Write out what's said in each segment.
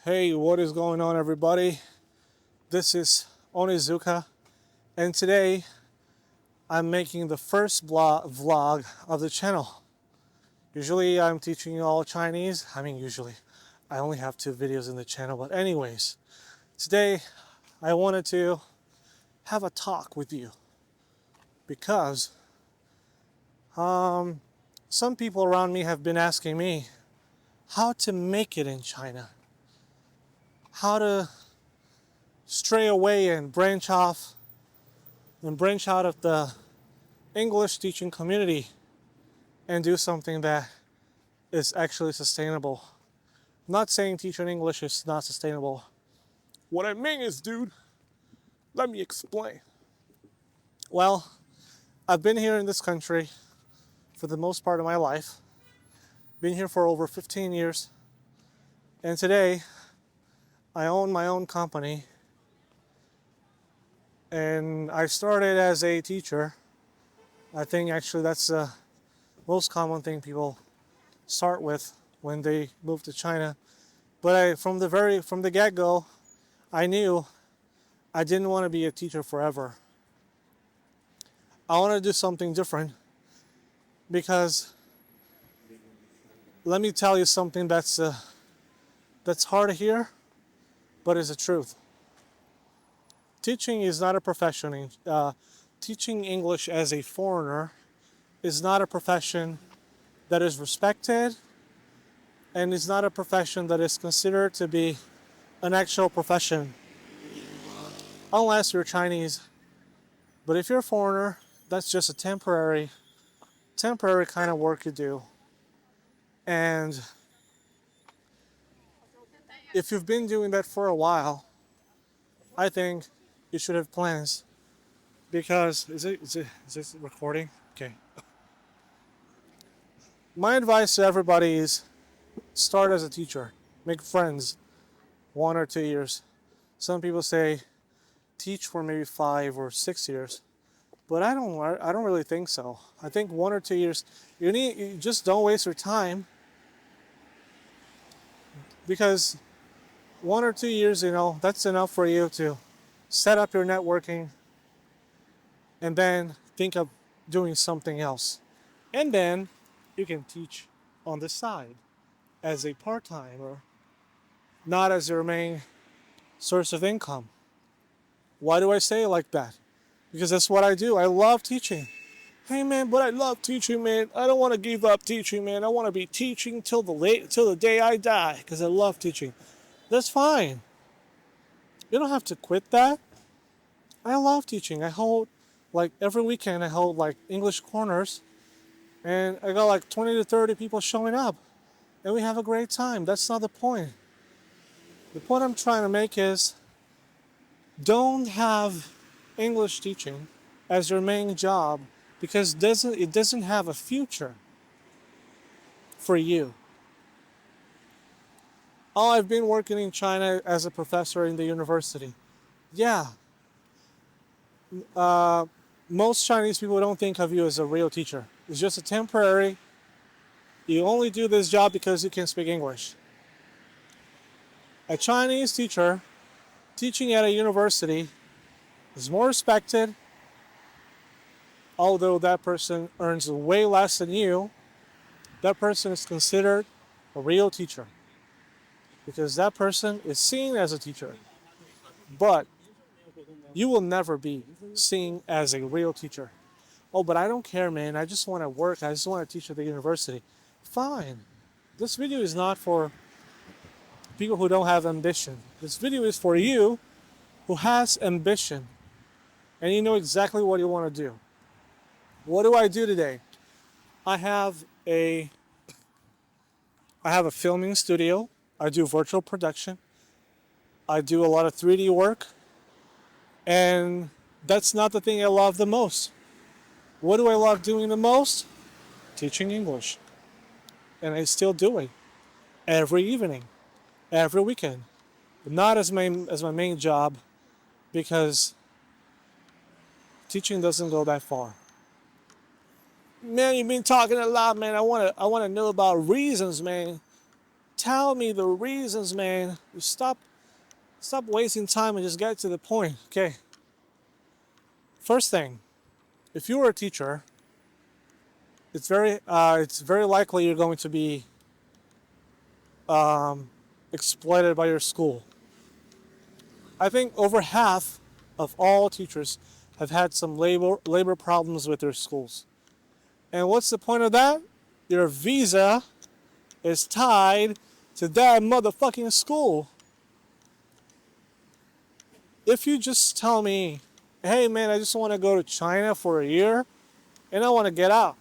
Hey, what is going on, everybody? This is Onizuka, and today I'm making the first vlog of the channel. Usually I'm teaching you all Chinese. Usually I only have 2 videos in the channel, but anyways, today I wanted to have a talk with you because some people around me have been asking me how to make it in China, how to stray away and branch out of the English teaching community and do something that is actually sustainable. I'm not saying teaching English is not sustainable. What I mean is, dude, let me explain. Well, I've been here in this country for the most part of my life. Been here for over 15 years. And today, I own my own company. And I started as a teacher. I think actually that's the most common thing people start with when they move to China. But from the get-go, I knew I didn't want to be a teacher forever. I want to do something different because let me tell you something that's hard to hear, but is the truth. Teaching is not a profession. Teaching English as a foreigner is not a profession that is respected, and is not a profession that is considered to be an actual profession, unless you're Chinese. But if you're a foreigner, that's just a temporary kind of work you do. And if you've been doing that for a while, I think you should have plans. Because is this recording? Okay. My advice to everybody is start as a teacher. Make friends 1 or 2 years. Some people say teach for maybe 5 or 6 years. But I don't really think so. I think 1 or 2 years, you just don't waste your time, because 1 or 2 years, that's enough for you to set up your networking and then think of doing something else. And then you can teach on the side as a part-time, or not as your main source of income. Why do I say it like that? Because that's what I do. I love teaching. Hey man, but I love teaching, man. I don't want to give up teaching, man. I want to be teaching till the day I die because I love teaching. That's fine. You don't have to quit that. I love teaching. I hold, every weekend I hold English corners, and I got 20 to 30 people showing up, and we have a great time. That's not the point. The point I'm trying to make is don't have English teaching as your main job, because it doesn't have a future for you. Oh, I've been working in China as a professor in the university. Yeah. Most Chinese people don't think of you as a real teacher. It's just a temporary. You only do this job because you can speak English. A Chinese teacher teaching at a university is more respected, although that person earns way less than you. That person is considered a real teacher because that person is seen as a teacher. But you will never be seen as a real teacher. Oh, but I don't care, man. I just want to work. I just want to teach at the university. Fine. This video is not for people who don't have ambition. This video is for you who has ambition and you know exactly what you want to do. What do I do today? I have a filming studio. I do virtual production. I do a lot of 3D work. And that's not the thing I love the most. What do I love doing the most? Teaching English. And I still do it every evening, every weekend. But not as my main job, because teaching doesn't go that far. Man, you've been talking a lot, man. I wanna know about reasons, man. tell me the reasons, man. You stop wasting time and just get to the point. Okay. First thing, if you were a teacher, it's very likely you're going to be exploited by your school. I think over half of all teachers have had some labor problems with their schools. And what's the point of that? Your visa is tied to that motherfucking school. If you just tell me, hey man, I just want to go to China for a year and I want to get out,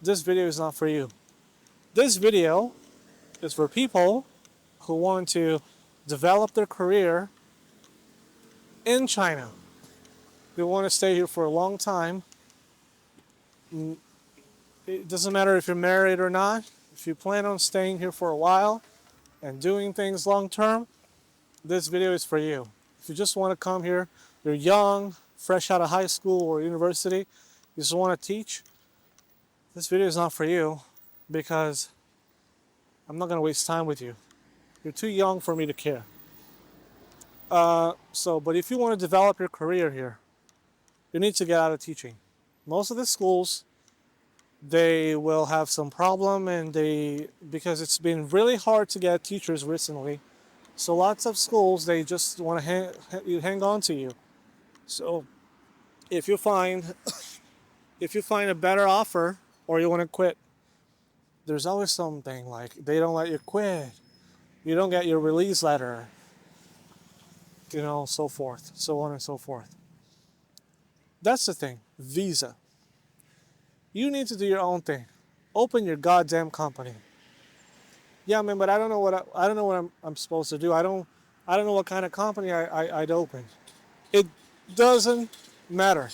this video is not for you. This video is for people who want to develop their career in China. They want to stay here for a long time. It doesn't matter if you're married or not. If you plan on staying here for a while and doing things long term, this video is for you. If you just want to come here, you're young, fresh out of high school or university, you just want to teach, this video is not for you because I'm not going to waste time with you. You're too young for me to care. But if you want to develop your career here, you need to get out of teaching. Most of the schools, they will have some problem because it's been really hard to get teachers recently. So lots of schools, they just want to hang on to you. So if you find a better offer or you want to quit, there's always something like they don't let you quit. You don't get your release letter. So forth, so on and so forth. That's the thing. Visa. You need to do your own thing. Open your goddamn company. Yeah, man, but I don't know what I'm supposed to do. I don't know what kind of company I'd open. It doesn't matter.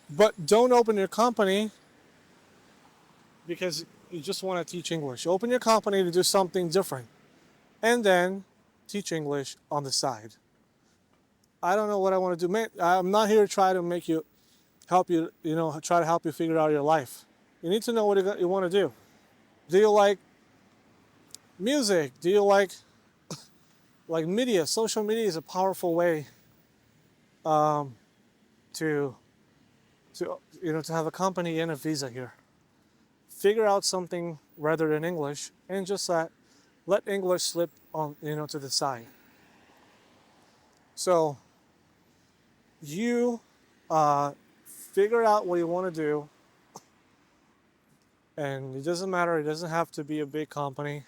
But don't open your company because you just want to teach English. Open your company to do something different. And then teach English on the side. I don't know what I want to do. Man, I'm not here to try to help you figure out your life. You need to know what you want to do. Do you like music? Do you like media? Social media is a powerful way to have a company and a visa here. Figure out something rather than English and just let English slip on to the side. So you figure out what you want to do, and it doesn't matter. It doesn't have to be a big company.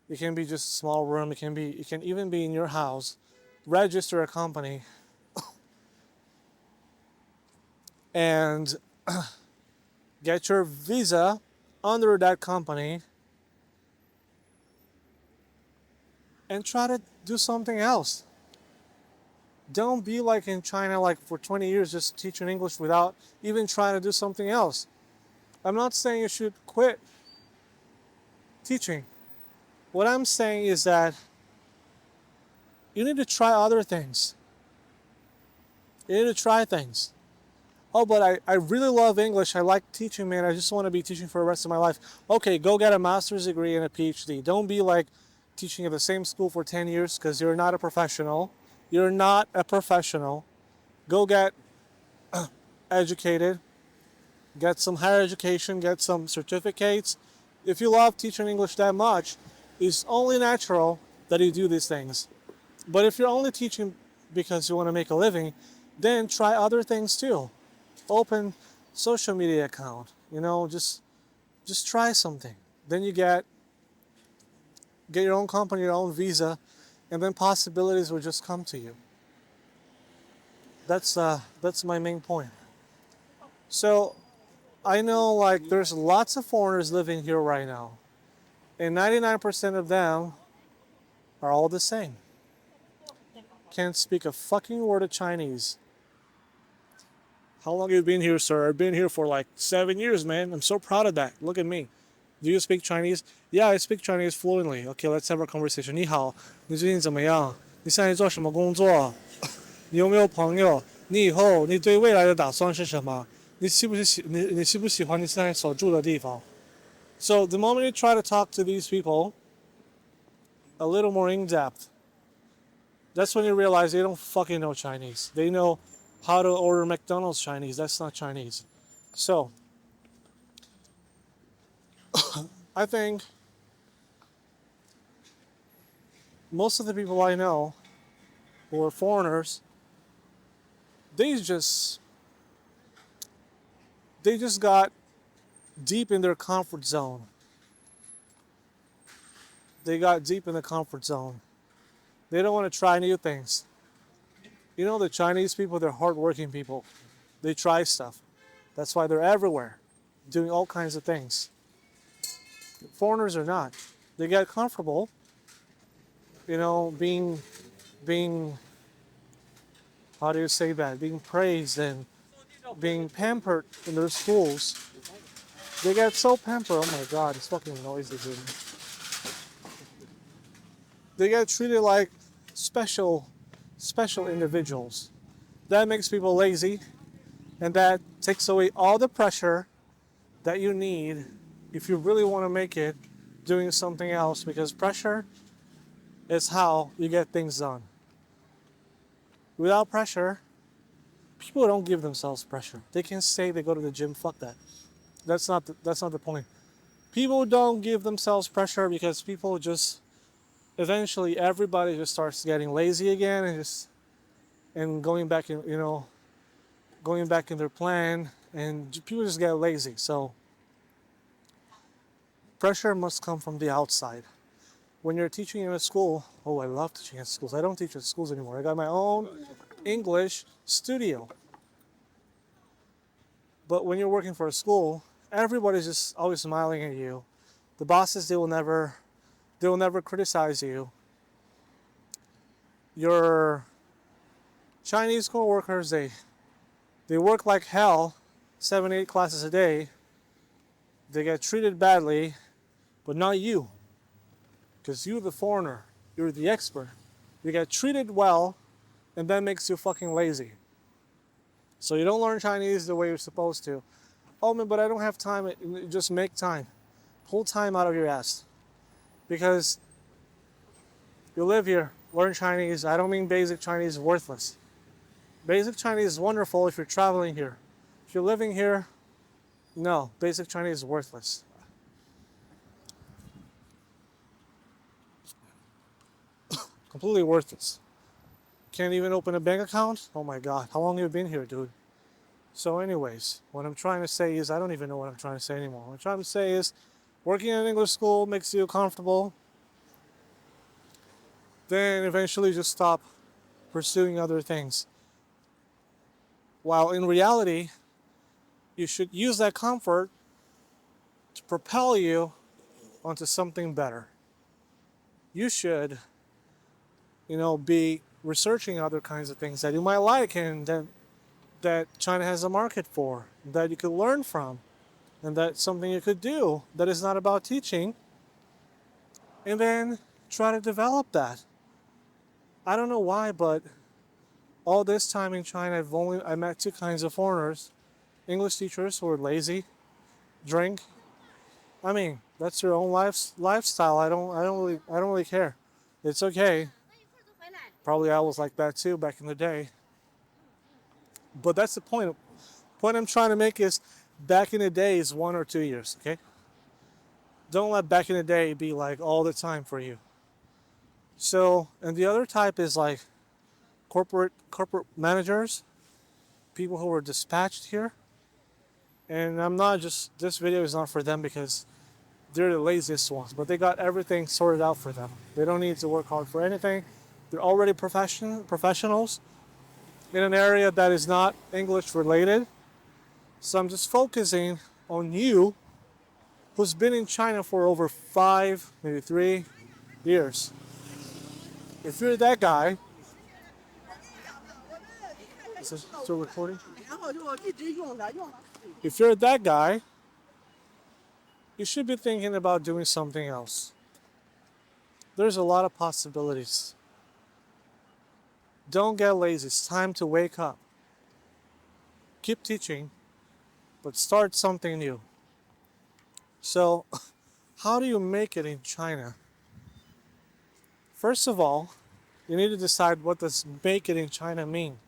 It can be just a small room. It can even be in your house. Register a company and get your visa under that company and try to do something else. Don't be like in China, like for 20 years, just teaching English without even trying to do something else. I'm not saying you should quit teaching. What I'm saying is that you need to try other things. You need to try things. Oh, but I really love English. I like teaching, man. I just want to be teaching for the rest of my life. Okay, go get a master's degree and a PhD. Don't be like teaching at the same school for 10 years because you're not a professional. You're not a professional. Go get educated. Get some higher education. Get some certificates. If you love teaching English that much, it's only natural that you do these things. But if you're only teaching because you want to make a living, then try other things too. Open social media account. Just try something. Then you get your own company, your own visa, and then possibilities will just come to you. That's my main point. So I know there's lots of foreigners living here right now, and 99% of them are all the same. Can't speak a fucking word of Chinese. How long have you been here, sir? I've been here for 7 years, man. I'm so proud of that. Look at me. Do you speak Chinese? Yeah, I speak Chinese fluently. Okay, let's have a conversation. 你好，你最近怎么样？你现在做什么工作？你有没有朋友？你以后你对未来的打算是什么？你喜不喜欢你现在所住的地方？ So the moment you try to talk to these people a little more in depth, that's when you realize they don't fucking know Chinese. They know how to order McDonald's Chinese. That's not Chinese. So I think most of the people I know who are foreigners, they just they just got deep in their comfort zone. They got deep in the comfort zone. They don't want to try new things. You know, the Chinese people, they're hardworking people. They try stuff. That's why they're everywhere, doing all kinds of things. Foreigners are not. They get comfortable, you know, being how do you say that? Being praised and being pampered in their schools. They get so pampered. Oh my God, it's fucking noisy, dude. They get treated like special individuals. That makes people lazy, and that takes away all the pressure that you need if you really want to make it doing something else, because pressure is how you get things done. Without pressure, people don't give themselves pressure. They can say they go to the gym, fuck that. That's not the point. People don't give themselves pressure because people just eventually everybody just starts getting lazy again and going back in, going back in their plan, and people just get lazy. So pressure must come from the outside. When you're teaching in a school, oh, I love teaching at schools. I don't teach at schools anymore. I got my own English studio. But when you're working for a school, everybody's just always smiling at you. The bosses, they will never criticize you. Your Chinese coworkers, they work like hell, 7, 8 classes a day. They get treated badly, but not you, because you're the foreigner, you're the expert. You get treated well, and that makes you fucking lazy. So you don't learn Chinese the way you're supposed to. Oh man, but I don't have time. Just make time. Pull time out of your ass. Because you live here, learn Chinese. I don't mean basic Chinese is worthless. Basic Chinese is wonderful if you're traveling here. If you're living here, no, basic Chinese is worthless. Completely worthless. Can't even open a bank account? Oh my God, how long have you been here, dude? So anyways, what I'm trying to say is, I don't even know what I'm trying to say anymore. What I'm trying to say is, working in an English school makes you comfortable. Then eventually just stop pursuing other things. While in reality, you should use that comfort to propel you onto something better. You should, be researching other kinds of things that you might like and that China has a market for, that you could learn from, and that's something you could do that is not about teaching, and then try to develop that. I don't know why, but all this time in China, I met two kinds of foreigners: English teachers who are lazy, drink. I mean, that's your own lifestyle. I don't really care. It's okay. Probably I was like that too back in the day. But that's the point. The point I'm trying to make is, back in the day is 1 or 2 years. Okay. Don't let back in the day be like all the time for you. So, and the other type is like corporate managers, people who were dispatched here. And I'm not just this video is not for them because they're the laziest ones, but they got everything sorted out for them. They don't need to work hard for anything. They're already professionals in an area that is not English related. So I'm just focusing on you, who's been in China for over 5, maybe 3 years. If you're that guy, is this still recording? If you're that guy, you should be thinking about doing something else. There's a lot of possibilities. Don't get lazy. It's time to wake up. Keep teaching, but start something new. So, how do you make it in China? First of all, you need to decide what does make it in China mean.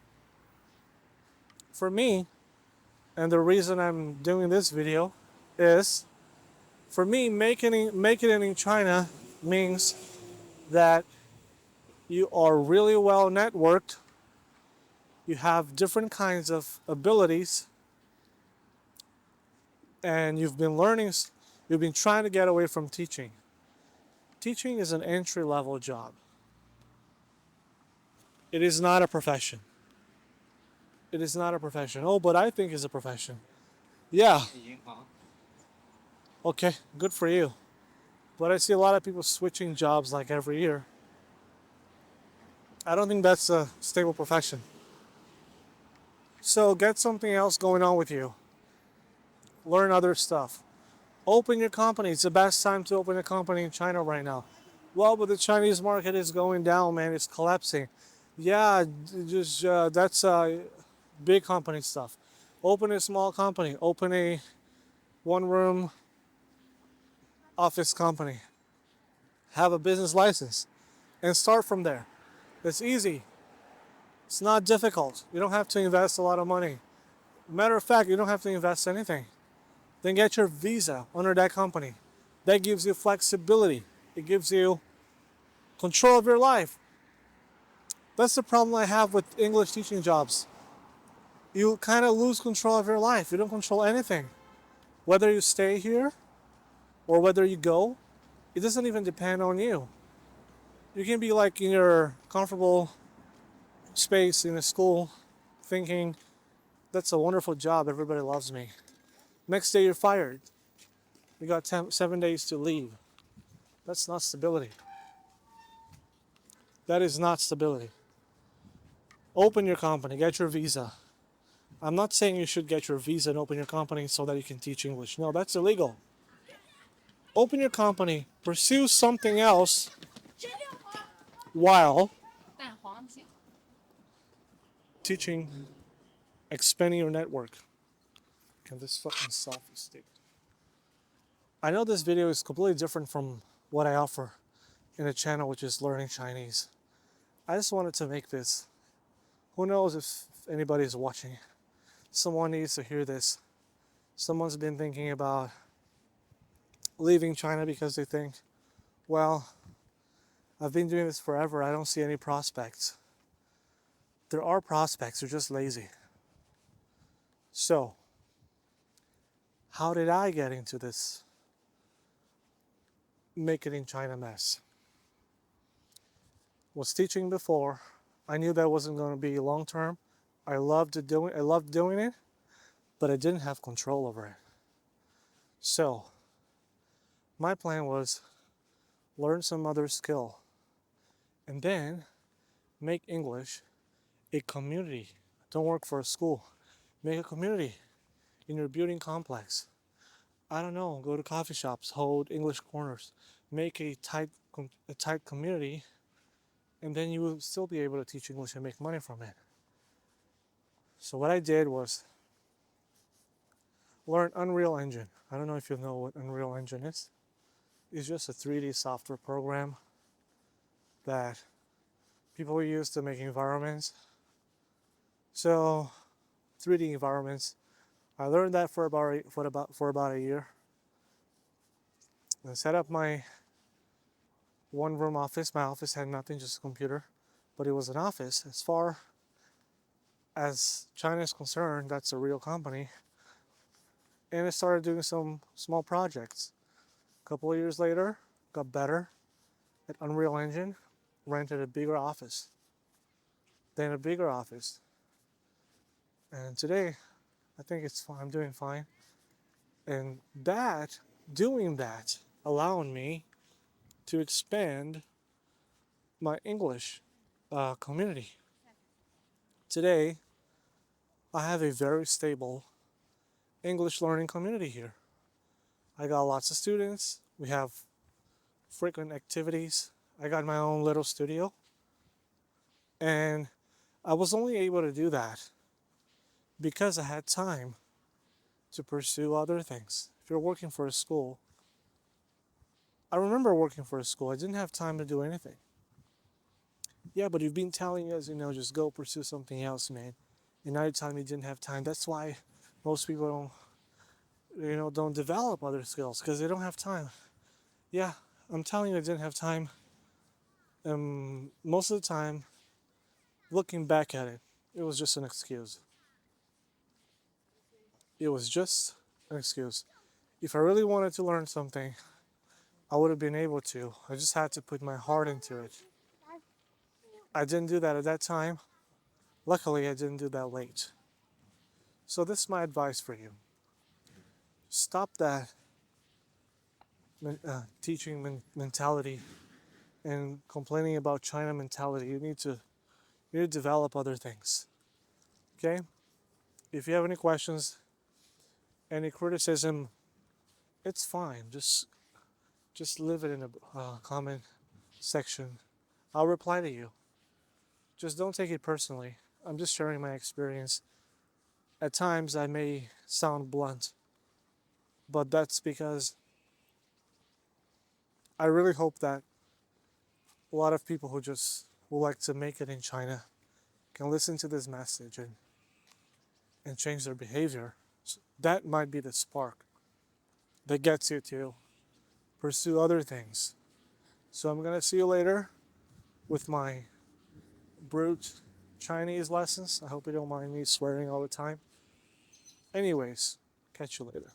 For me, and the reason I'm doing this video is for me making it in China means that you are really well networked, you have different kinds of abilities, and you've been trying to get away from teaching. Teaching is an entry level job. It is not a profession. It is not a profession. Oh, but I think it's a profession. Yeah, okay, good for you. But I see a lot of people switching jobs like every year. I don't think that's a stable profession. So get something else going on with you. Learn other stuff. Open your company. It's the best time to open a company in China right now. Well, but the Chinese market is going down, man. It's collapsing. Yeah, just that's big company stuff. Open a small company. Open a one-room office company. Have a business license and start from there. It's easy. It's not difficult. You don't have to invest a lot of money. Matter of fact, you don't have to invest anything. Then get your visa under that company. That gives you flexibility. It gives you control of your life. That's the problem I have with English teaching jobs. You kind of lose control of your life. You don't control anything. Whether you stay here or whether you go, it doesn't even depend on you. You can be like in your comfortable space in a school thinking, that's a wonderful job, everybody loves me. Next day you're fired. You got 7 days to leave. That's not stability. That is not stability. Open your company, get your visa. I'm not saying you should get your visa and open your company so that you can teach English. No, that's illegal. Open your company, pursue something else while teaching, expanding your network. Can this fucking selfie stick? I know this video is completely different from what I offer in a channel which is learning Chinese. I just wanted to make this. Who knows if anybody is watching? Someone needs to hear this. Someone's been thinking about leaving China because they think, well, I've been doing this forever. I don't see any prospects. There are prospects, they're just lazy. So, how did I get into this make it in China mess? Was teaching before. I knew that wasn't going to be long term. I loved doing it, but I didn't have control over it. So, my plan was learn some other skill and then make English a community. Don't work for a school. Make a community in your building complex. I don't know, go to coffee shops, hold English corners, make a tight community, and then you will still be able to teach English and make money from it. So what I did was learn Unreal Engine. I don't know if you know what Unreal Engine is. It's just a 3D software program that people use to make environments. So 3D environments. I learned that for about a year. And set up my one-room office. My office had nothing, just a computer, but it was an office. As far as China is concerned, that's a real company. And I started doing some small projects. A couple of years later, got better at Unreal Engine, rented a bigger office, then a bigger office. And today, I think it's fine. I'm doing fine. And doing that, allowed me to expand my English community. Today, I have a very stable English learning community here. I got lots of students. We have frequent activities. I got my own little studio. And I was only able to do that because I had time to pursue other things. If you're working for a school, I remember working for a school. I didn't have time to do anything. Yeah, but you've been telling us, just go pursue something else, man. And now you're telling me you didn't have time. That's why most people don't develop other skills because they don't have time. Yeah, I'm telling you, I didn't have time. Most of the time, looking back at it, it was just an excuse. It was just an excuse. If I really wanted to learn something, I would have been able to. I just had to put my heart into it. I didn't do that at that time. Luckily, I didn't do that late. So, this is my advice for you. Stop that teaching mentality and complaining about China mentality. You need to develop other things. Okay? If you have any questions, any criticism, it's fine. Just leave it in the comment section. I'll reply to you. Just don't take it personally. I'm just sharing my experience. At times I may sound blunt, but that's because I really hope that a lot of people who just would like to make it in China can listen to this message and change their behavior. So that might be the spark that gets you to pursue other things. So I'm gonna see you later with my brute Chinese lessons. I hope you don't mind me swearing all the time. Anyways, catch you later.